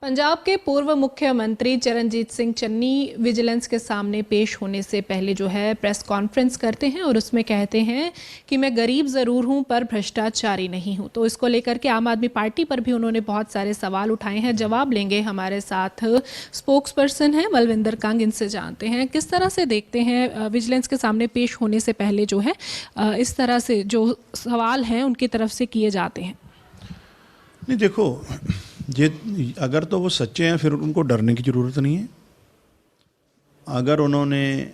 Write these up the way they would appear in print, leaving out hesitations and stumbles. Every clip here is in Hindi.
पंजाब के पूर्व मुख्यमंत्री चरणजीत सिंह चन्नी विजिलेंस के सामने पेश होने से पहले जो है प्रेस कॉन्फ्रेंस करते हैं और उसमें कहते हैं कि मैं गरीब ज़रूर हूं पर भ्रष्टाचारी नहीं हूं। तो इसको लेकर के आम आदमी पार्टी पर भी उन्होंने बहुत सारे सवाल उठाए हैं। जवाब लेंगे हमारे साथ स्पोक्स पर्सन हैं बलविंदर कंग, इनसे जानते हैं किस तरह से देखते हैं विजिलेंस के सामने पेश होने से पहले जो है इस तरह से जो सवाल हैं उनकी तरफ से किए जाते हैं। नहीं, देखो, ये अगर तो वो सच्चे हैं फिर उनको डरने की ज़रूरत नहीं है। अगर उन्होंने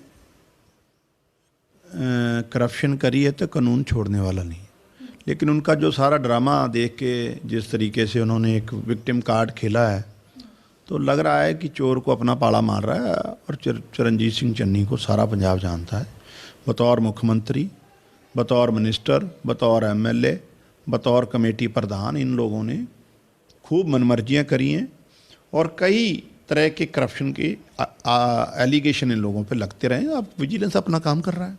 करप्शन करी है तो कानून छोड़ने वाला नहीं है। लेकिन उनका जो सारा ड्रामा देख के जिस तरीके से उन्होंने एक विक्टिम कार्ड खेला है तो लग रहा है कि चोर को अपना पाला मार रहा है। और चरणजीत सिंह चन्नी को सारा पंजाब जानता है, बतौर मुख्यमंत्री, बतौर मिनिस्टर, बतौर एमएलए, बतौर कमेटी प्रधान। इन लोगों ने खूब मनमर्जियाँ करी हैं और कई तरह के करप्शन के एलिगेशन इन लोगों पे लगते रहे। अब विजिलेंस अपना काम कर रहा है।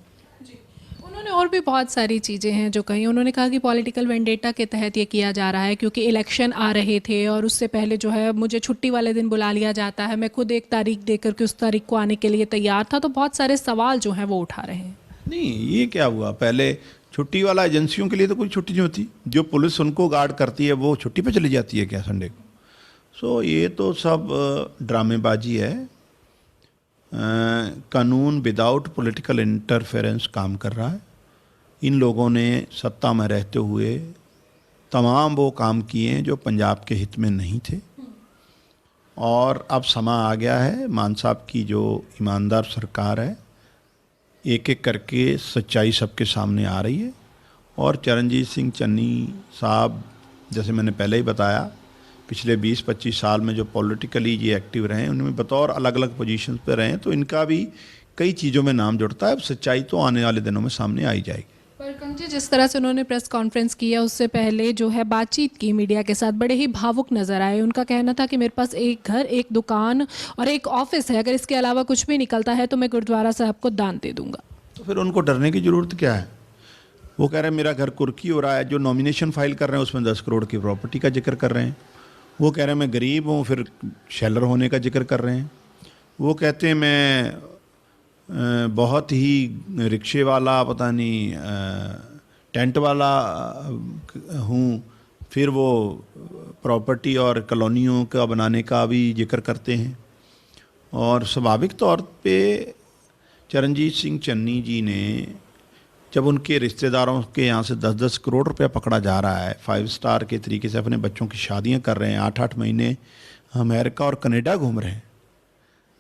उन्होंने और भी बहुत सारी चीज़ें हैं जो कही। उन्होंने कहा कि पॉलिटिकल वेंडेटा के तहत ये किया जा रहा है क्योंकि इलेक्शन आ रहे थे और उससे पहले जो है मुझे छुट्टी वाले दिन बुला लिया जाता है। मैं खुद एक तारीख देकर के उस तारीख को आने के लिए तैयार था। तो बहुत सारे सवाल जो हैं वो उठा रहे हैं। नहीं, ये क्या हुआ? पहले छुट्टी वाला एजेंसियों के लिए तो कोई छुट्टी नहीं होती। जो पुलिस उनको गार्ड करती है वो छुट्टी पे चली जाती है क्या संडे को? सो ये तो सब ड्रामेबाजी है। कानून विदाउट पॉलिटिकल इंटरफेरेंस काम कर रहा है। इन लोगों ने सत्ता में रहते हुए तमाम वो काम किए हैं जो पंजाब के हित में नहीं थे। और अब समय आ गया है, मान साहब की जो ईमानदार सरकार है, एक एक करके सच्चाई सबके सामने आ रही है। और चरणजीत सिंह चन्नी साहब, जैसे मैंने पहले ही बताया, पिछले 20-25 साल में जो पॉलिटिकली ये एक्टिव रहे हैं, उनमें बतौर अलग अलग पोजीशंस पे रहे हैं, तो इनका भी कई चीज़ों में नाम जुड़ता है। अब सच्चाई तो आने वाले दिनों में सामने आ ही जाएगी। पर कंग जी, जिस तरह से उन्होंने प्रेस कॉन्फ्रेंस किया उससे पहले जो है बातचीत की मीडिया के साथ, बड़े ही भावुक नजर आए। उनका कहना था कि मेरे पास एक घर, एक दुकान और एक ऑफिस है, अगर इसके अलावा कुछ भी निकलता है तो मैं गुरुद्वारा साहब को दान दे दूंगा। तो फिर उनको डरने की ज़रूरत क्या है? वो कह रहे हैं मेरा घर कुर्की हो रहा है। जो नॉमिनेशन फाइल कर रहे हैं उसमें 10 करोड़ की प्रॉपर्टी का जिक्र कर रहे हैं। वो कह रहे हैं मैं गरीब हूँ, फिर शेलर होने का जिक्र कर रहे हैं। वो कहते हैं मैं बहुत ही रिक्शे वाला, पता नहीं टेंट वाला हूँ। फिर वो प्रॉपर्टी और कॉलोनियों का बनाने का भी जिक्र करते हैं। और स्वाभाविक तौर पे चरणजीत सिंह चन्नी जी ने, जब उनके रिश्तेदारों के यहाँ से 10-10 करोड़ रुपया पकड़ा जा रहा है, 5 स्टार के तरीके से अपने बच्चों की शादियाँ कर रहे हैं, 8-8 महीने अमेरिका और कनाडा घूम रहे हैं,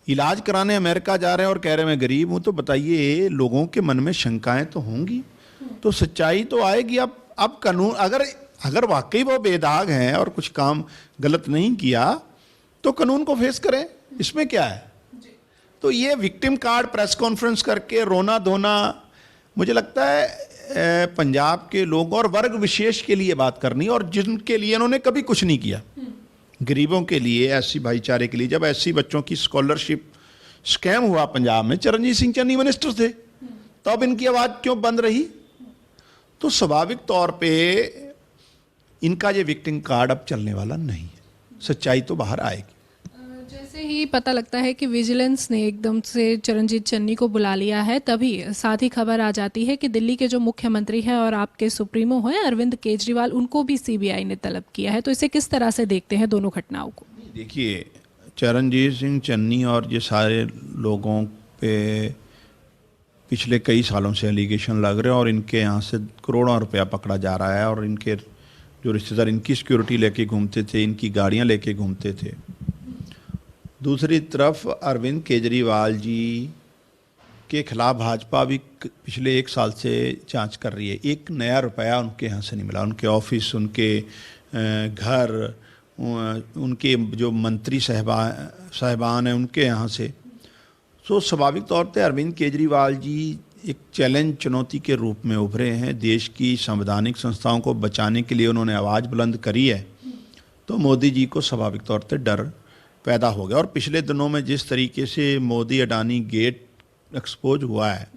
इलाज कराने अमेरिका जा रहे हैं और कह रहे हैं मैं गरीब हूँ, तो बताइए लोगों के मन में शंकाएं तो होंगी, तो सच्चाई तो आएगी। अब कानून अगर वाकई वो बेदाग हैं और कुछ काम गलत नहीं किया तो कानून को फेस करें, इसमें क्या है? तो ये विक्टिम कार्ड प्रेस कॉन्फ्रेंस करके रोना धोना, मुझे लगता है पंजाब के लोग और वर्ग विशेष के लिए बात करनी, और जिनके लिए उन्होंने कभी कुछ नहीं किया, गरीबों के लिए, एससी भाईचारे के लिए। जब एससी बच्चों की स्कॉलरशिप स्कैम हुआ पंजाब में, चरणजीत सिंह चन्नी मिनिस्टर थे, तब इनकी आवाज़ क्यों बंद रही? तो स्वाभाविक तौर पे इनका ये विक्टिम कार्ड अब चलने वाला नहीं है। सच्चाई तो बाहर आएगी। जैसे ही पता लगता है कि विजिलेंस ने एकदम से चरणजीत चन्नी को बुला लिया है, तभी साथ ही खबर आ जाती है कि दिल्ली के जो मुख्यमंत्री हैं और आपके सुप्रीमो हैं अरविंद केजरीवाल, उनको भी सीबीआई ने तलब किया है। तो इसे किस तरह से देखते हैं दोनों घटनाओं को? देखिए, चरणजीत सिंह चन्नी और ये सारे लोगों पे पिछले कई सालों से एलिगेशन लग रहे हैं और इनके यहाँ से करोड़ों रुपया पकड़ा जा रहा है। और इनके जो रिश्तेदार इनकी सिक्योरिटी लेके घूमते थे, इनकी गाड़ियाँ लेके घूमते थे। दूसरी तरफ अरविंद केजरीवाल जी के खिलाफ भाजपा भी पिछले 1 साल से जांच कर रही है। एक नया रुपया उनके यहाँ से नहीं मिला। उनके ऑफिस, उनके घर, उनके जो मंत्री साहबान हैं उनके यहाँ से। सो स्वाभाविक तौर पे अरविंद केजरीवाल जी एक चैलेंज, चुनौती के रूप में उभरे हैं। देश की संवैधानिक संस्थाओं को बचाने के लिए उन्होंने आवाज़ बुलंद करी है, तो मोदी जी को स्वाभाविक तौर पे डर पैदा हो गया। और पिछले दिनों में जिस तरीके से मोदी अडानी गेट एक्सपोज हुआ है,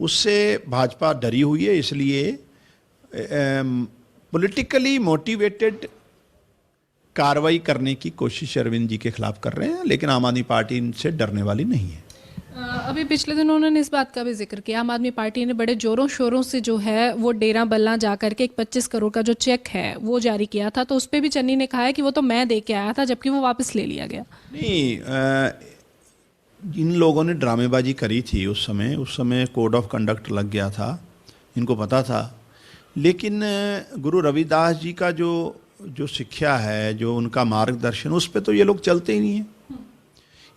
उससे भाजपा डरी हुई है। इसलिए पॉलिटिकली मोटिवेटेड कार्रवाई करने की कोशिश अरविंद जी के खिलाफ कर रहे हैं, लेकिन आम आदमी पार्टी इनसे डरने वाली नहीं है। अभी पिछले दिनों उन्होंने इस बात का भी जिक्र किया, आम आदमी पार्टी ने बड़े जोरों शोरों से जो है वो डेरा बल्ला जा करके एक 25 करोड़ का जो चेक है वो जारी किया था, तो उस पर भी चन्नी ने कहा है कि वो तो मैं दे के आया था, जबकि वो वापस ले लिया गया। नहीं, इन लोगों ने ड्रामेबाजी करी थी उस समय कोड ऑफ कंडक्ट लग गया था, इनको पता था। लेकिन गुरु रविदास जी का जो शिक्षा है, जो उनका मार्गदर्शन, उस पर तो ये लोग चलते ही नहीं हैं।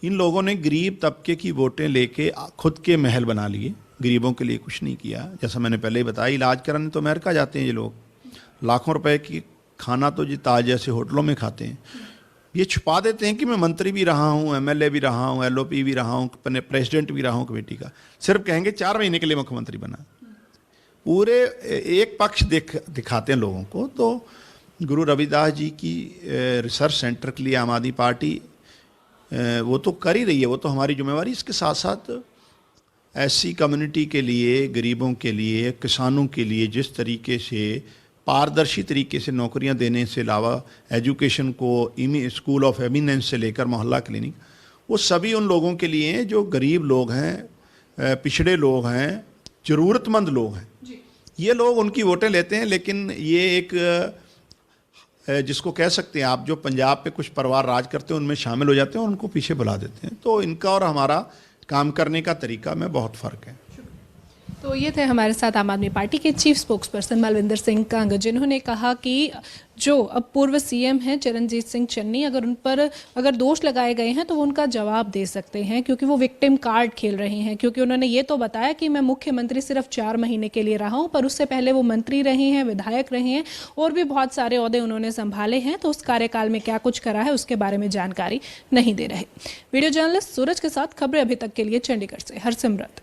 इन लोगों ने गरीब तबके की वोटें लेके खुद के महल बना लिए, गरीबों के लिए कुछ नहीं किया। जैसा मैंने पहले ही बताया, इलाज कराने तो अमेरिका जाते हैं ये लोग, लाखों रुपए की खाना तो जी ताज जैसे होटलों में खाते हैं। ये छुपा देते हैं कि मैं मंत्री भी रहा हूँ, एमएलए भी रहा हूँ, एलओपी भी रहा हूँ, प्रेसिडेंट भी रहा हूँ कमेटी का। सिर्फ कहेंगे 4 महीने के लिए मुख्यमंत्री बना, पूरे एक पक्ष दिखाते हैं लोगों को। तो गुरु रविदास जी की रिसर्च सेंटर के लिए आम आदमी पार्टी वो तो कर ही रही है, वो तो हमारी जिम्मेवारी। इसके साथ साथ एससी कम्युनिटी के लिए, गरीबों के लिए, किसानों के लिए जिस तरीके से पारदर्शी तरीके से नौकरियां देने से अलावा एजुकेशन को स्कूल ऑफ एमिनेंस से लेकर मोहल्ला क्लिनिक, वो सभी उन लोगों के लिए हैं जो गरीब लोग हैं, पिछड़े लोग हैं, ज़रूरतमंद लोग हैं। ये लोग उनकी वोटें लेते हैं। लेकिन ये एक जिसको कह सकते हैं आप, जो पंजाब पे कुछ परिवार राज करते हैं उनमें शामिल हो जाते हैं और उनको पीछे बुला देते हैं। तो इनका और हमारा काम करने का तरीका में बहुत फ़र्क है। तो ये थे हमारे साथ आम आदमी पार्टी के चीफ स्पोक्सपर्सन मालविंदर सिंह कंग, जिन्होंने कहा कि जो अब पूर्व सीएम हैं चरणजीत सिंह चन्नी, अगर दोष लगाए गए हैं तो वो उनका जवाब दे सकते हैं, क्योंकि वो विक्टिम कार्ड खेल रहे हैं। क्योंकि उन्होंने ये तो बताया कि मैं मुख्यमंत्री सिर्फ 4 महीने के लिए रहा हूं, पर उससे पहले वो मंत्री रहे हैं, विधायक रहे हैं और भी बहुत सारे ओहदे उन्होंने संभाले हैं। तो उस कार्यकाल में क्या कुछ करा है उसके बारे में जानकारी नहीं दे रहे। वीडियो जर्नलिस्ट सूरज के साथ खबरें अभी तक के लिए चंडीगढ़ से हरसिमरत।